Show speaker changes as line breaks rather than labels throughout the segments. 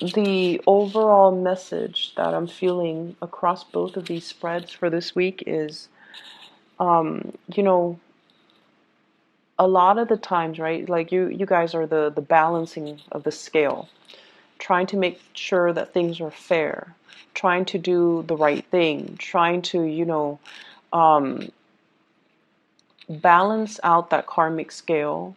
The overall message that I'm feeling across both of these spreads for this week is, you know, a lot of the times, right? Like you guys are the balancing of the scale, trying to make sure that things are fair, trying to do the right thing, trying to, um, balance out that karmic scale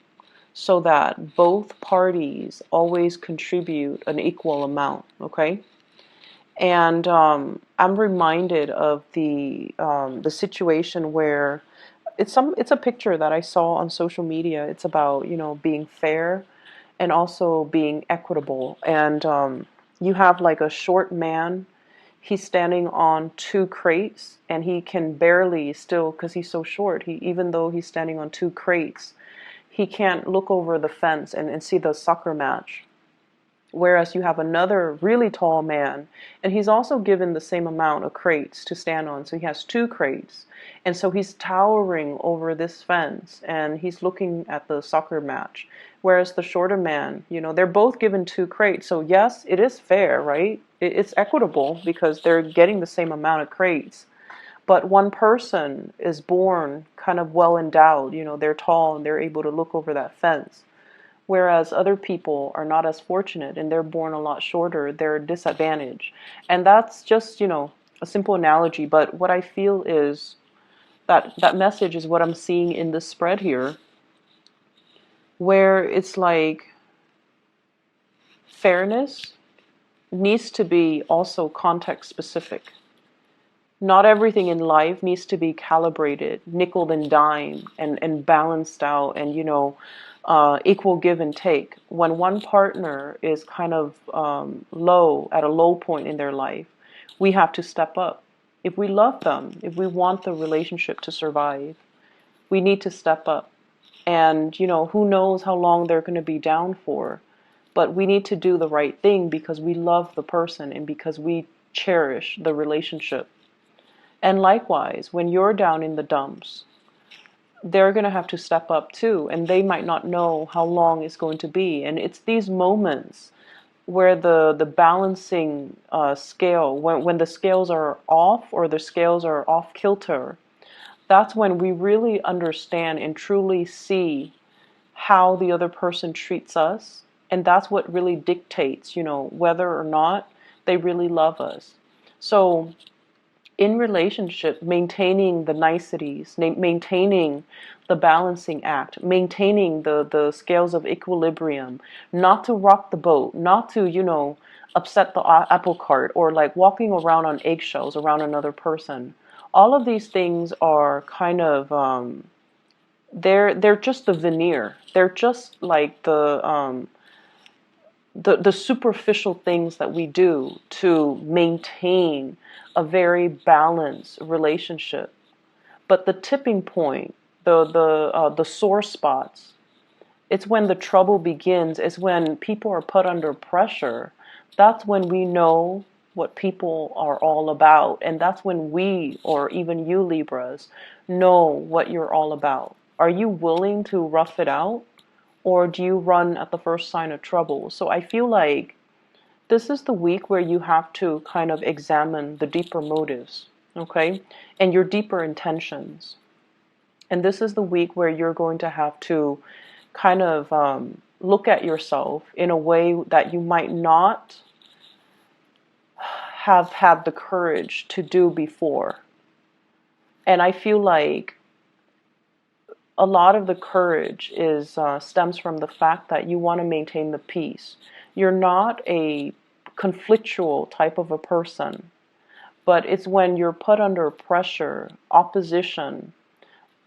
so that both parties always contribute an equal amount, okay? And I'm reminded of the situation where it's a picture that I saw on social media. It's about, being fair and also being equitable. And you have like a short man. He's standing on two crates and he can barely still, because he's so short, he even though he's standing on two crates, he can't look over the fence and see the soccer match. Whereas you have another really tall man, and he's also given the same amount of crates to stand on. So he has two crates. And so he's towering over this fence and he's looking at the soccer match. Whereas the shorter man, they're both given two crates. So yes, it is fair, right? It's equitable because they're getting the same amount of crates. But one person is born kind of well endowed, they're tall and they're able to look over that fence. Whereas other people are not as fortunate and they're born a lot shorter, they're disadvantaged. And that's just, a simple analogy. But what I feel is that message is what I'm seeing in this spread here, where it's like fairness needs to be also context specific. Not everything in life needs to be calibrated, nickel and dime, and balanced out, and equal give and take. When one partner is kind of low, at a low point in their life, we have to step up. If we love them, if we want the relationship to survive, we need to step up. And who knows how long they're going to be down for, but we need to do the right thing because we love the person and because we cherish the relationship. And likewise, when you're down in the dumps, they're going to have to step up too, and they might not know how long it's going to be. And it's these moments where the balancing scale, when the scales are off or the scales are off kilter, that's when we really understand and truly see how the other person treats us. And that's what really dictates, whether or not they really love us. So in relationship, maintaining the niceties, maintaining the balancing act, maintaining the scales of equilibrium, not to rock the boat, not to, upset the apple cart, or like walking around on eggshells around another person. All of these things are kind of, they're just the veneer. They're just like the superficial things that we do to maintain a very balanced relationship. But the tipping point, the sore spots, it's when the trouble begins. It's when people are put under pressure. That's when we know what people are all about, and that's when we, or even you Libras, know what you're all about. Are you willing to rough it out? Or do you run at the first sign of trouble? So I feel like this is the week where you have to kind of examine the deeper motives, okay? And your deeper intentions. And this is the week where you're going to have to kind of look at yourself in a way that you might not have had the courage to do before. And I feel like a lot of the courage is stems from the fact that you want to maintain the peace. You're not a conflictual type of a person, but it's when you're put under pressure, opposition,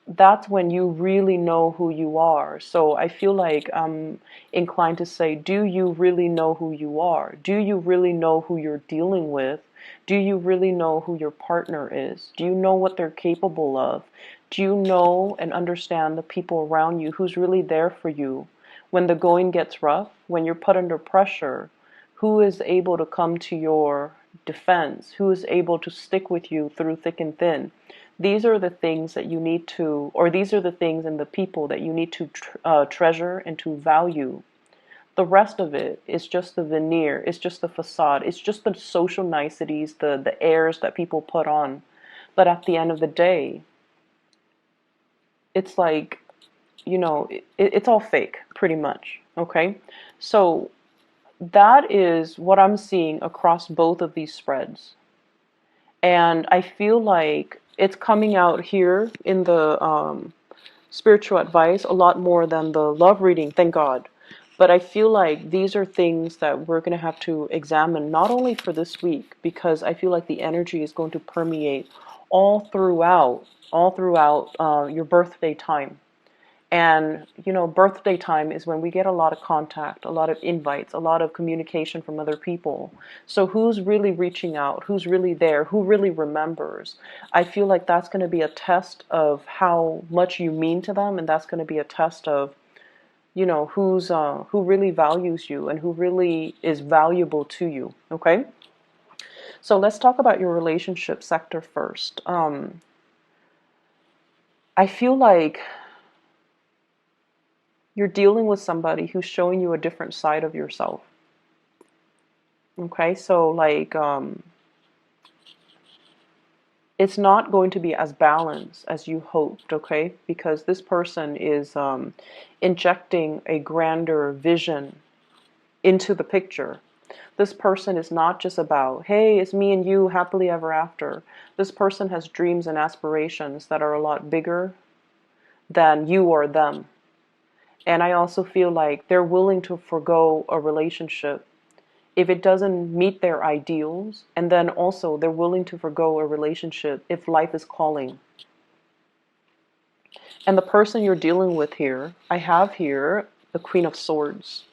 that's when you really know who you are. So I feel like I'm inclined to say, do you really know who you are? Do you really know who you're dealing with? Do you really know who your partner is? Do you know what they're capable of? Do you know and understand the people around you who's really there for you when the going gets rough, when you're put under pressure? Who is able to come to your defense? Who is able to stick with you through thick and thin? These are the things that you need to, or these are the things and the people that you need to treasure and to value. The rest of it is just the veneer, it's just the facade, it's just the social niceties, the airs that people put on. But at the end of the day, it's like, it's all fake, pretty much. Okay? So that is what I'm seeing across both of these spreads. And I feel like it's coming out here in the spiritual advice a lot more than the love reading, thank God. But I feel like these are things that we're going to have to examine, not only for this week, because I feel like the energy is going to permeate all throughout your birthday time. And, birthday time is when we get a lot of contact, a lot of invites, a lot of communication from other people. So who's really reaching out? Who's really there? Who really remembers? I feel like that's going to be a test of how much you mean to them. And that's going to be a test of, who really values you and who really is valuable to you. Okay? So let's talk about your relationship sector first. I feel like you're dealing with somebody who's showing you a different side of yourself. Okay, so like it's not going to be as balanced as you hoped, okay? Because this person is injecting a grander vision into the picture. This person is not just about, hey, it's me and you happily ever after. This person has dreams and aspirations that are a lot bigger than you or them. And I also feel like they're willing to forgo a relationship if it doesn't meet their ideals. And then also they're willing to forgo a relationship if life is calling. And the person you're dealing with here, I have here the Queen of Swords.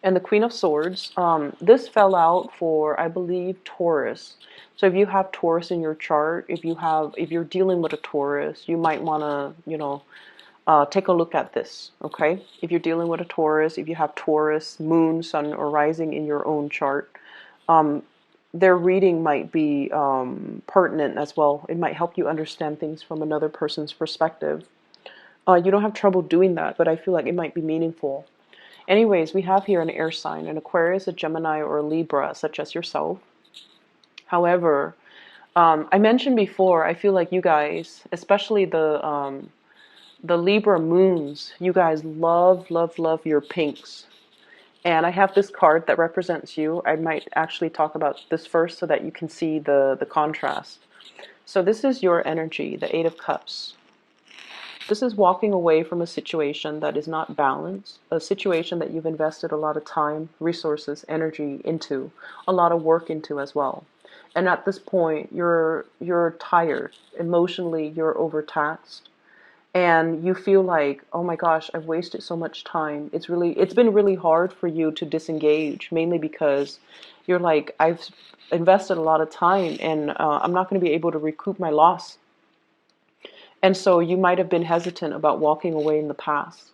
And the Queen of Swords, this fell out for, I believe, Taurus. So if you have Taurus in your chart, if you're dealing with a Taurus, you might want to, take a look at this, okay? If you're dealing with a Taurus, if you have Taurus, moon, sun, or rising in your own chart, their reading might be pertinent as well. It might help you understand things from another person's perspective. You don't have trouble doing that, but I feel like it might be meaningful. Anyways, we have here an air sign, an Aquarius, a Gemini, or a Libra, such as yourself. However, I mentioned before, I feel like you guys, especially the Libra moons, you guys love, love, love your pinks. And I have this card that represents you. I might actually talk about this first so that you can see the contrast. So this is your energy, the Eight of Cups. This is walking away from a situation that is not balanced, a situation that you've invested a lot of time, resources, energy into, a lot of work into as well. And at this point, you're tired. Emotionally, you're overtaxed. And you feel like, oh my gosh, I've wasted so much time. It's been really hard for you to disengage, mainly because you're like, I've invested a lot of time and I'm not going to be able to recoup my loss. And so you might have been hesitant about walking away in the past,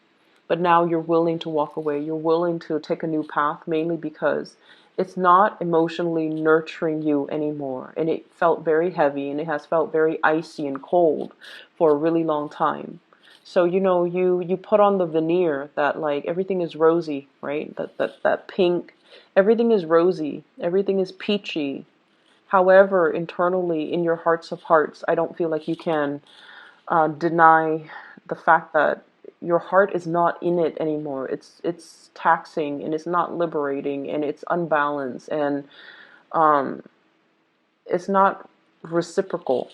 but now you're willing to walk away. You're willing to take a new path, mainly because it's not emotionally nurturing you anymore. And it felt very heavy and it has felt very icy and cold for a really long time. So, you put on the veneer that like everything is rosy, right? That pink, everything is rosy, everything is peachy. However, internally in your hearts of hearts, I don't feel like you can deny the fact that your heart is not in it anymore. It's taxing and it's not liberating and it's unbalanced and it's not reciprocal.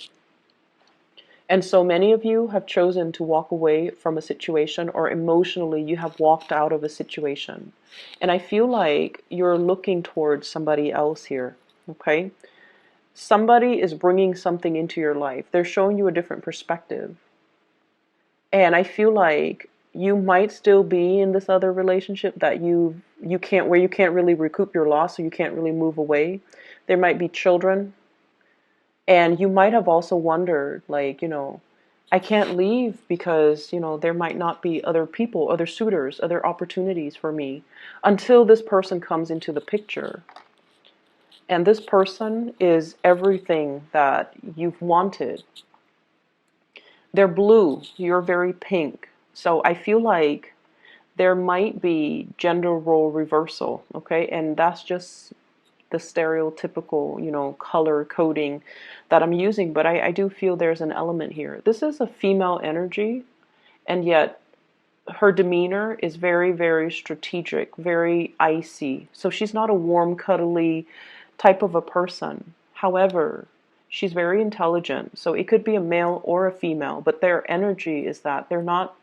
And so many of you have chosen to walk away from a situation, or emotionally you have walked out of a situation. And I feel like you're looking towards somebody else here, okay? Somebody is bringing something into your life. They're showing you a different perspective. And I feel like you might still be in this other relationship that you can't, where you can't really recoup your loss, so you can't really move away. There might be children. And you might have also wondered, like, I can't leave because, there might not be other people, other suitors, other opportunities for me until this person comes into the picture. And this person is everything that you've wanted. They're blue, you're very pink. So I feel like there might be gender role reversal, okay? And that's just the stereotypical, color coding that I'm using, but I do feel there's an element here. This is a female energy, and yet her demeanor is very, very strategic, very icy. So she's not a warm, cuddly type of a person. However, she's very intelligent. So it could be a male or a female, but their energy is that they're not,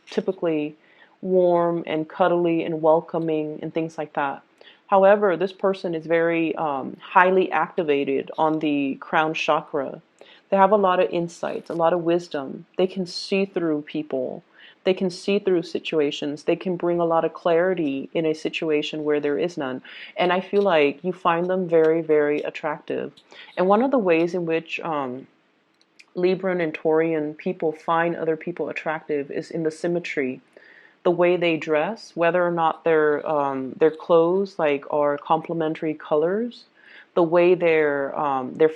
typically warm and cuddly and welcoming and things like that. However, this person is very highly activated on the crown chakra. They have a lot of insights, a lot of wisdom. They can see through people. They can see through situations. They can bring a lot of clarity in a situation where there is none. And I feel like you find them very, very attractive. And one of the ways in which Libran and Taurian people find other people attractive is in the symmetry, the way they dress, whether or not their clothes like are complementary colors, the way their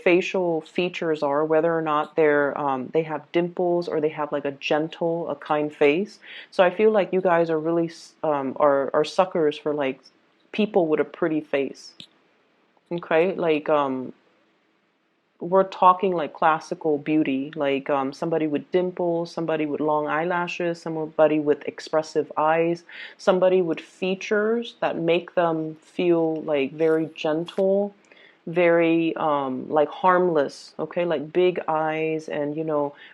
facial features are, whether or not they have dimples or they have like a gentle, a kind face. So I feel like you guys are really are suckers for like people with a pretty face. Okay, like we're talking like classical beauty, like somebody with dimples, somebody with long eyelashes, somebody with expressive eyes, somebody with features that make them feel like very gentle, very like harmless, okay, like big eyes and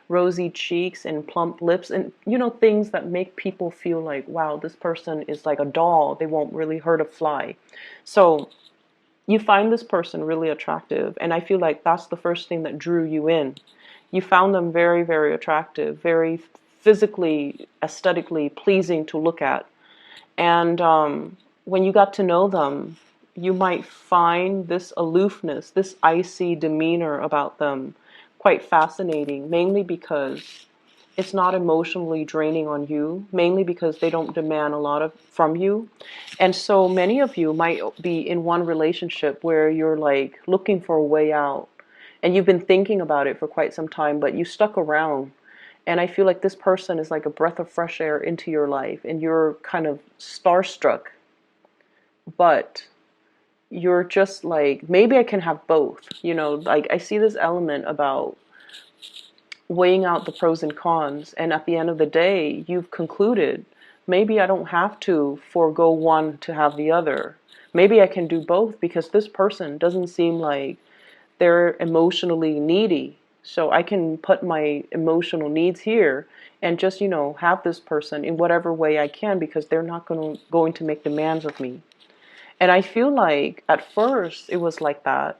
rosy cheeks and plump lips and things that make people feel like, wow, this person is like a doll, they won't really hurt a fly. So you find this person really attractive, and I feel like that's the first thing that drew you in. You found them very, very attractive, very physically, aesthetically pleasing to look at. And when you got to know them, you might find this aloofness, this icy demeanor about them quite fascinating, mainly because it's not emotionally draining on you, mainly because they don't demand a lot of from you. And so many of you might be in one relationship where you're like looking for a way out, and you've been thinking about it for quite some time, but you stuck around. And I feel like this person is like a breath of fresh air into your life, and you're kind of starstruck, but you're just like, maybe I can have both. Like I see this element about weighing out the pros and cons, and at the end of the day, you've concluded, maybe I don't have to forego one to have the other. Maybe I can do both because this person doesn't seem like they're emotionally needy. So I can put my emotional needs here and just, have this person in whatever way I can because they're not going to make demands of me. And I feel like at first it was like that.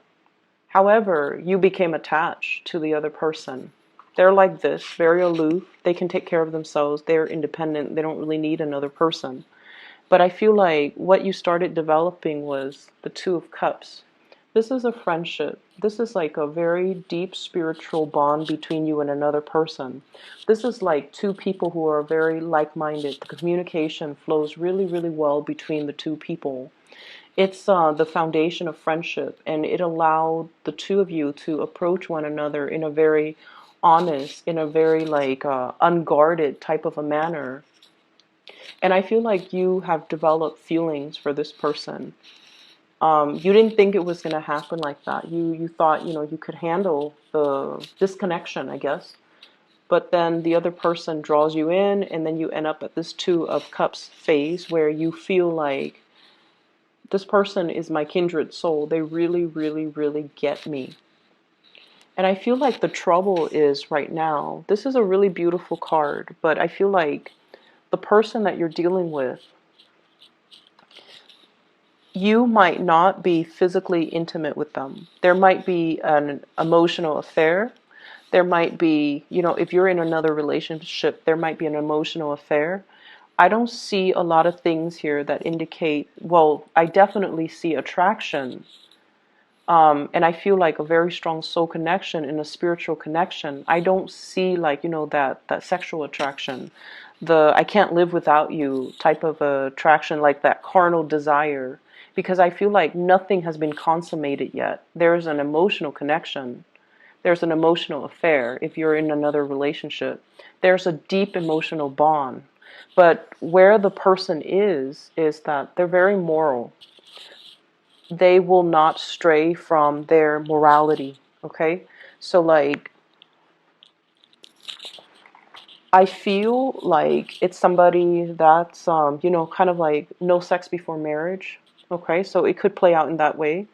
However, you became attached to the other person. They're like this, very aloof. They can take care of themselves. They're independent. They don't really need another person. But I feel like what you started developing was the Two of Cups. This is a friendship. This is like a very deep spiritual bond between you and another person. This is like two people who are very like-minded. The communication flows really, really well between the two people. It's the foundation of friendship, and it allowed the two of you to approach one another in a very honest, in a very like unguarded type of a manner. And I feel like you have developed feelings for this person. You didn't think it was going to happen like that. You thought you could handle the disconnection, I guess. But then the other person draws you in, and then you end up at this Two of Cups phase where you feel like this person is my kindred soul. They really, really, really get me. And I feel like the trouble is right now, this is a really beautiful card, but I feel like the person that you're dealing with, you might not be physically intimate with them. There might be an emotional affair. There might be, if you're in another relationship, there might be an emotional affair. I don't see a lot of things here that indicate, well, I definitely see attraction. And I feel like a very strong soul connection and a spiritual connection. I don't see like, that sexual attraction, the I can't live without you type of attraction, like that carnal desire, because I feel like nothing has been consummated yet. There's an emotional connection. There's an emotional affair if you're in another relationship. There's a deep emotional bond. But where the person is that they're very moral. They will not stray from their morality. Okay? So like, I feel like it's somebody that's, kind of like no sex before marriage. Okay, so it could play out in that way.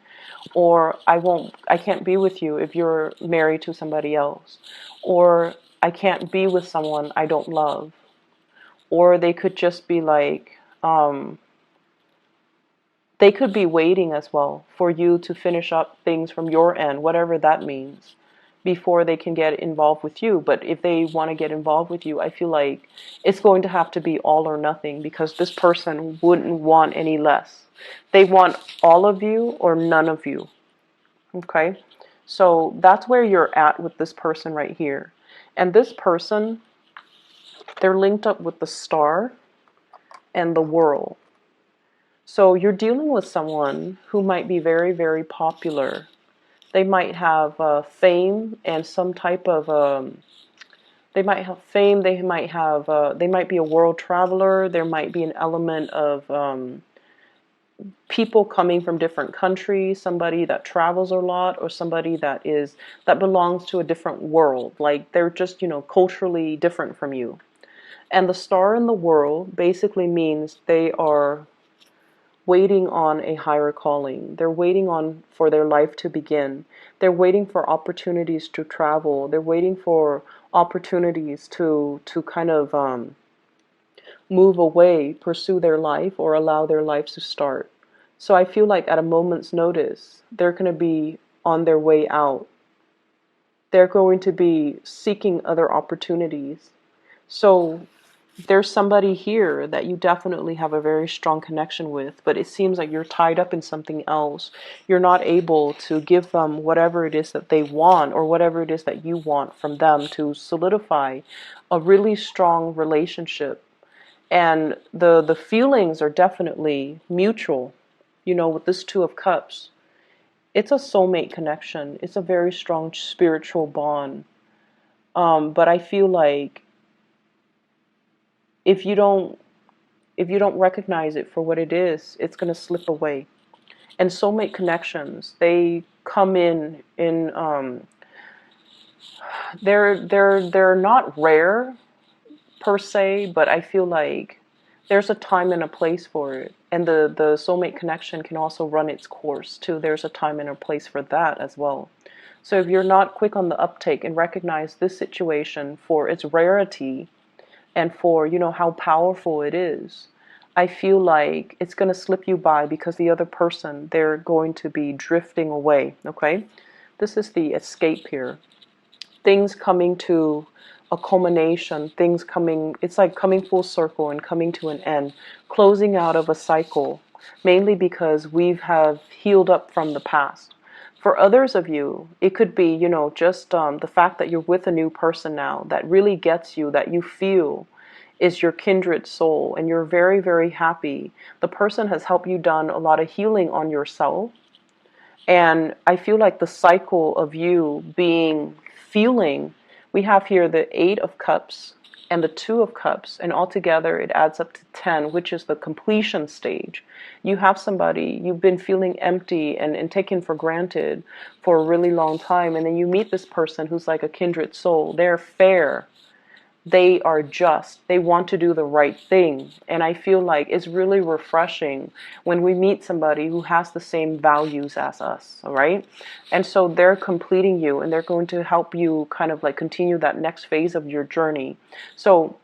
Or I can't be with you if you're married to somebody else. Or I can't be with someone I don't love. Or they could just be like, they could be waiting as well for you to finish up things from your end, whatever that means, before they can get involved with you. But if they want to get involved with you, I feel like it's going to have to be all or nothing, because this person wouldn't want any less. They want all of you or none of you. Okay? So that's where you're at with this person right here. And this person, they're linked up with the star and the world. So you're dealing with someone who might be very, very popular. They might have fame and some type of, they might have fame, they might be a world traveler, there might be an element of people coming from different countries, somebody that travels a lot, or somebody that belongs to a different world. Like they're just, culturally different from you. And the star in the world basically means they are waiting on a higher calling. They're waiting on for their life to begin. They're waiting for opportunities to travel. They're waiting for opportunities to kind of move away, pursue their life, or allow their lives to start. So I feel like at a moment's notice, they're going to be on their way out. They're going to be seeking other opportunities. So there's somebody here that you definitely have a very strong connection with, but it seems like you're tied up in something else. You're not able to give them whatever it is that they want, or whatever it is that you want from them, to solidify a really strong relationship. And the feelings are definitely mutual. With this Two of Cups, it's a soulmate connection. It's a very strong spiritual bond. But I feel like if you don't recognize it for what it is, it's going to slip away. And soulmate connections, they come in they're not rare per se, but I feel like there's a time and a place for it. And the soulmate connection can also run its course too. There's a time and a place for that as well. So if you're not quick on the uptake and recognize this situation for its rarity, and for, how powerful it is, I feel like it's going to slip you by, because the other person, they're going to be drifting away. Okay? This is the escape here. Things coming to a culmination, things coming, it's like coming full circle and coming to an end, closing out of a cycle, mainly because we have healed up from the past. For others of you, it could be, just the fact that you're with a new person now that really gets you, that you feel is your kindred soul, and you're very, very happy. The person has helped you done a lot of healing on yourself. And I feel like the cycle of you feeling, we have here the Eight of Cups and the Two of Cups, and altogether it adds up to 10, which is the completion stage. You have somebody, you've been feeling empty and taken for granted for a really long time, and then you meet this person who's like a kindred soul. They're fair. They are just. They want to do the right thing. And I feel like it's really refreshing when we meet somebody who has the same values as us, all right? And so they're completing you, and they're going to help you kind of like continue that next phase of your journey. So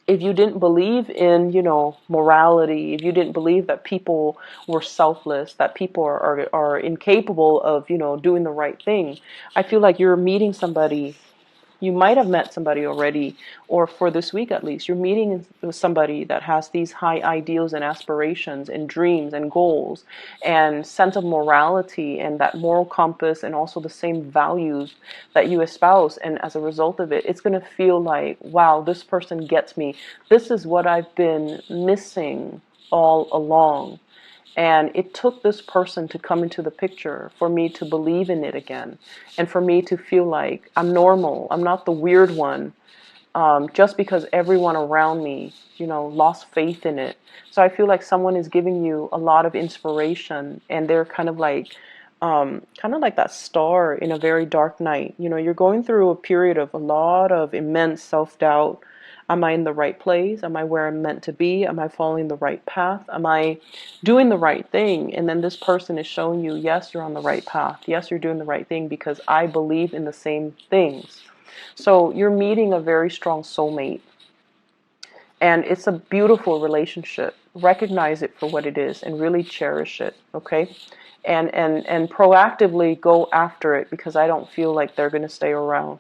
if you didn't believe in, morality, if you didn't believe that people were selfless, that people are incapable of, doing the right thing, I feel like you're meeting somebody. You might have met somebody already, or for this week at least, you're meeting with somebody that has these high ideals and aspirations and dreams and goals and sense of morality and that moral compass, and also the same values that you espouse. And as a result of it, it's going to feel like, wow, this person gets me. This is what I've been missing all along. And it took this person to come into the picture for me to believe in it again. And for me to feel like I'm normal. I'm not the weird one. just because everyone around me, lost faith in it. So I feel like someone is giving you a lot of inspiration, and they're kind of like that star in a very dark night. You're going through a period of a lot of immense self-doubt. Am I in the right place? Am I where I'm meant to be? Am I following the right path? Am I doing the right thing? And then this person is showing you, yes, you're on the right path. Yes, you're doing the right thing because I believe in the same things. So you're meeting a very strong soulmate. And it's a beautiful relationship. Recognize it for what it is and really cherish it, okay? And proactively go after it, because I don't feel like they're going to stay around.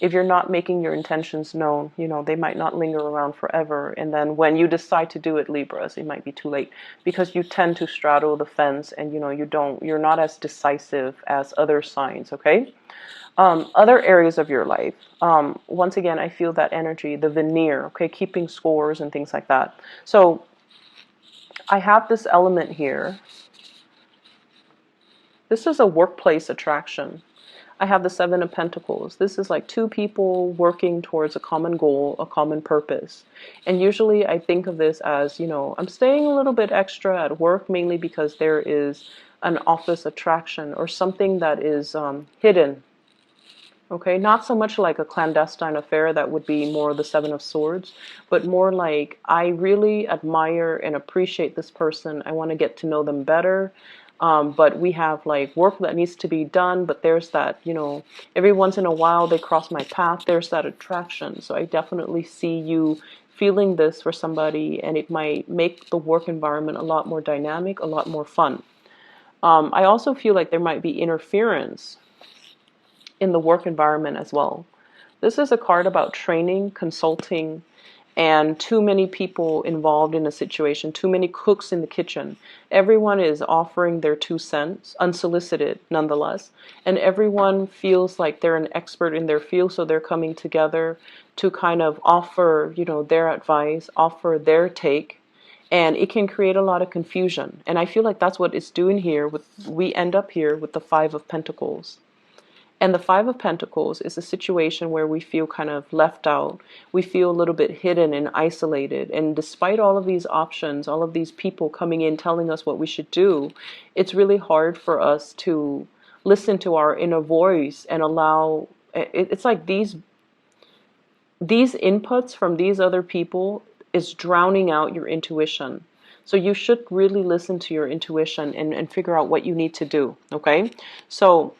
If you're not making your intentions known, they might not linger around forever. And then when you decide to do it, Libras, it might be too late, because you tend to straddle the fence, and you're not as decisive as other signs, okay? Other areas of your life, once again, I feel that energy, the veneer, okay, keeping scores and things like that. So I have this element here. This is a workplace attraction. I have the Seven of Pentacles. This is like two people working towards a common goal, a common purpose. And usually I think of this as, I'm staying a little bit extra at work, mainly because there is an office attraction or something that is hidden. Okay, not so much like a clandestine affair, that would be more the Seven of Swords, but more like, I really admire and appreciate this person. I want to get to know them better. But we have like work that needs to be done, but there's that, every once in a while they cross my path. There's that attraction. So I definitely see you feeling this for somebody, and it might make the work environment a lot more dynamic, a lot more fun. I also feel like there might be interference in the work environment as well. This is a card about training, consulting, and too many people involved in a situation, too many cooks in the kitchen. Everyone is offering their 2 cents, unsolicited nonetheless, and everyone feels like they're an expert in their field, so they're coming together to kind of offer, their advice, offer their take, and it can create a lot of confusion. And I feel like that's what it's doing here. We end up here with the Five of Pentacles. And the Five of Pentacles is a situation where we feel kind of left out. We feel a little bit hidden and isolated. And despite all of these options, all of these people coming in telling us what we should do, it's really hard for us to listen to our inner voice and allow, it's like these inputs from these other people is drowning out your intuition. So you should really listen to your intuition and figure out what you need to do, okay? So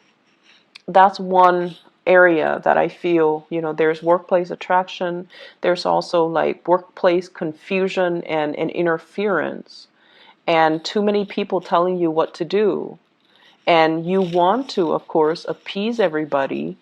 that's one area that I feel, there's workplace attraction. There's also like workplace confusion and interference, and too many people telling you what to do. And you want to, of course, appease everybody.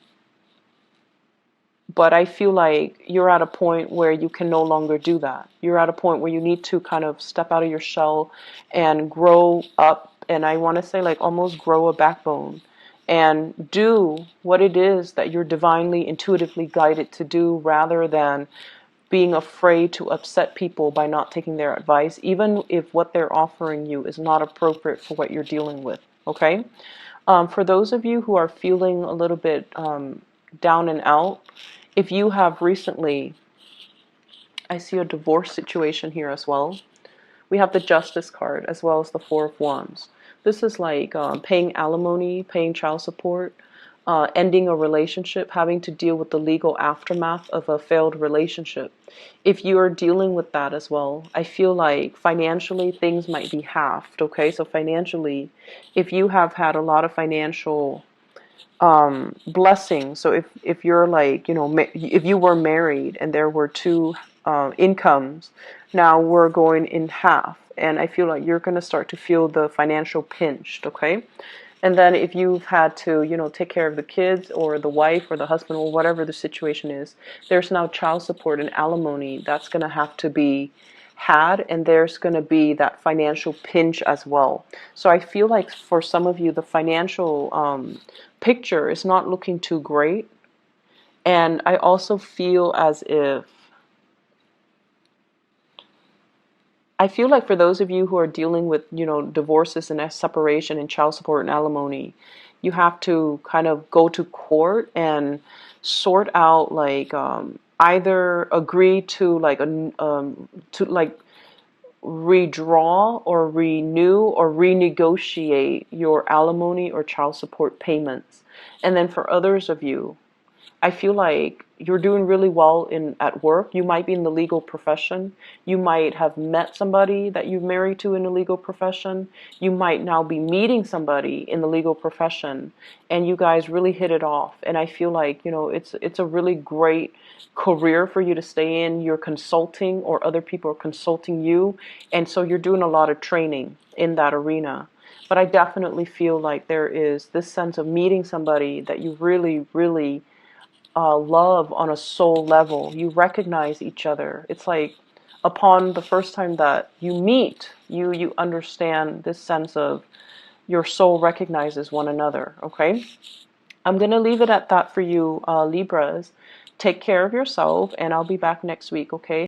But I feel like you're at a point where you can no longer do that. You're at a point where you need to kind of step out of your shell and grow up. And I want to say like almost grow a backbone and do what it is that you're divinely, intuitively guided to do, rather than being afraid to upset people by not taking their advice, even if what they're offering you is not appropriate for what you're dealing with, okay? For those of you who are feeling a little bit down and out, if you have recently, I see a divorce situation here as well. We have the Justice card as well as the Four of Wands. This is like paying alimony, paying child support, ending a relationship, having to deal with the legal aftermath of a failed relationship. If you are dealing with that as well, I feel like financially things might be halved, okay? So financially, if you have had a lot of financial blessings, so if you're like, if you were married and there were two incomes, now we're going in half. And I feel like you're going to start to feel the financial pinched, okay? And then if you've had to, take care of the kids or the wife or the husband or whatever the situation is, there's now child support and alimony that's going to have to be had, and there's going to be that financial pinch as well. So I feel like for some of you, the financial picture is not looking too great. And I also feel as if, I feel like for those of you who are dealing with, divorces and separation and child support and alimony, you have to kind of go to court and sort out like either agree to redraw or renew or renegotiate your alimony or child support payments. And then for others of you, I feel like you're doing really well at work. You might be in the legal profession. You might have met somebody that you've married to in the legal profession. You might now be meeting somebody in the legal profession, and you guys really hit it off. And I feel like, it's a really great career for you to stay in. You're consulting, or other people are consulting you, and so you're doing a lot of training in that arena. But I definitely feel like there is this sense of meeting somebody that you really, really love on a soul level. You recognize each other. It's like upon the first time that you meet, you understand this sense of your soul recognizes one another. Okay, I'm gonna leave it at that for you, Libras. Take care of yourself, and I'll be back next week. Okay.